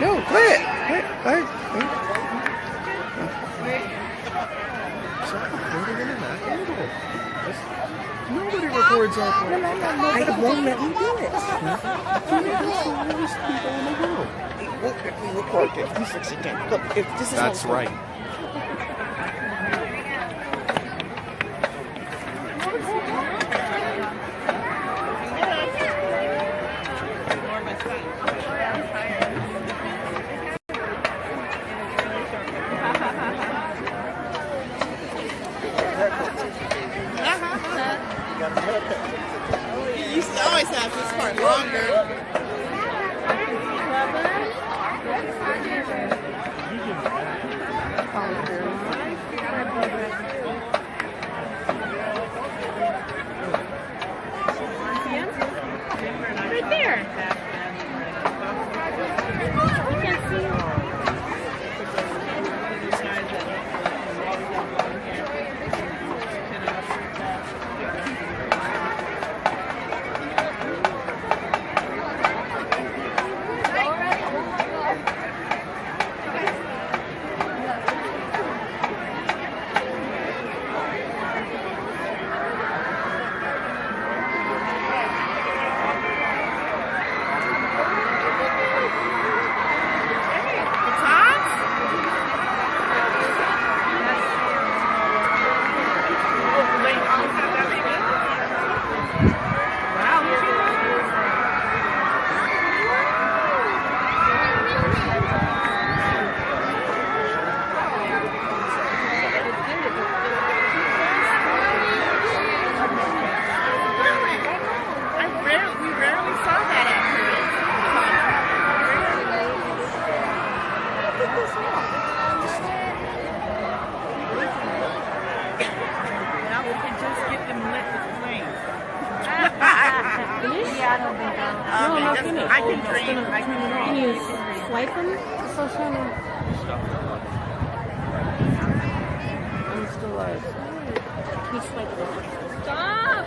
No, play it. Nobody records our play. I won't let you do it. That's the worst people in the world. We record it. We fix it again. Look, if this is That's right. You used to always have this part longer. Right there. You can't see him. No, finish. I can dream. Can you swipe them? So trying to... I'm still alive. Can you swipe them? Stop!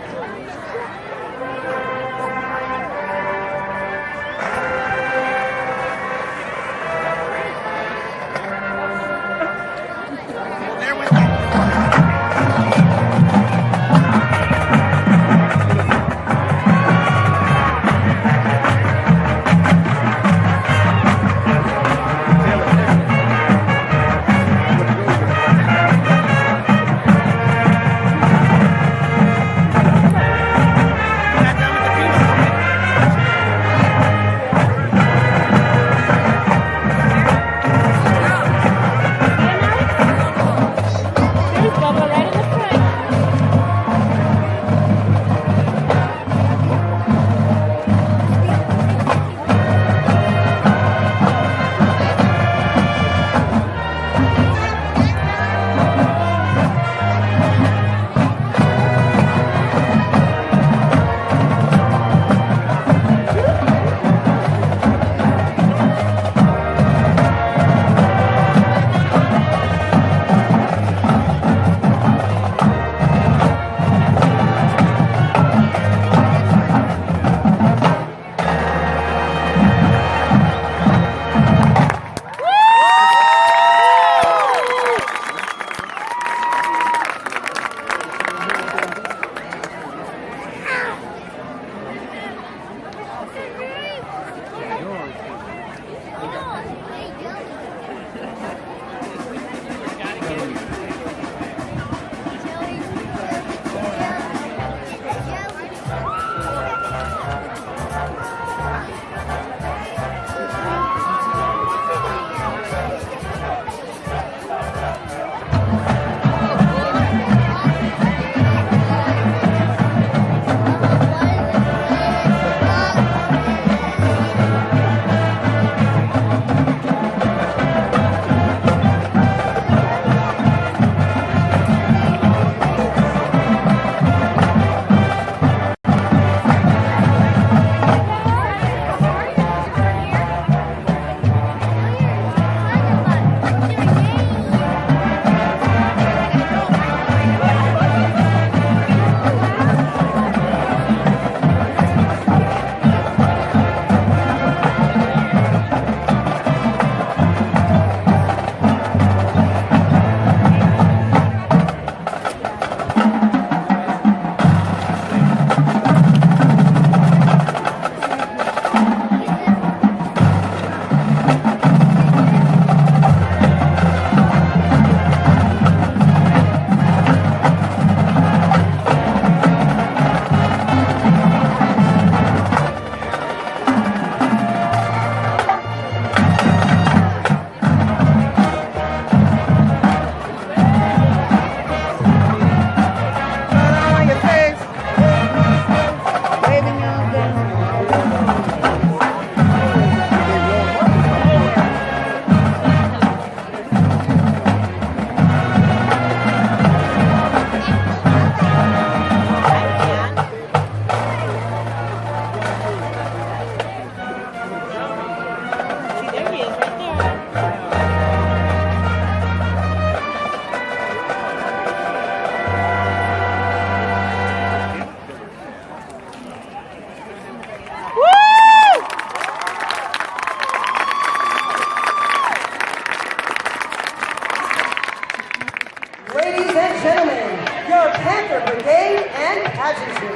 pageantry.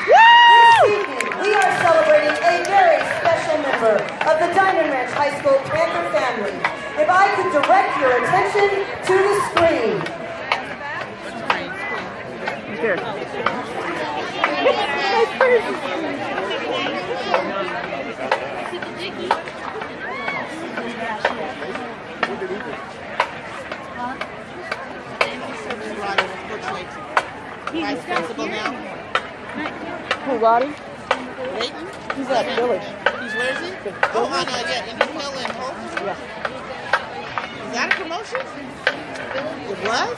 This evening, we are celebrating a very special member of the Diamond Ranch High School Panther family. If I could direct your attention to the screen. Here. Vice principal now. Who, Roddy? Leighton? He's at Village. He's where is he? Oh, on Indian Hill and Hope. Yeah. Is that a promotion? It was?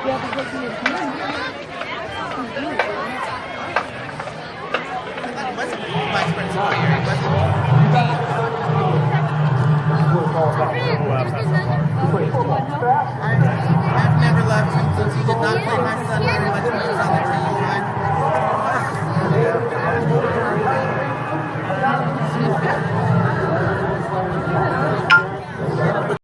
Yeah, because he was here. I thought it wasn't vice principal here, was it? I've never loved him since he did not play my son very much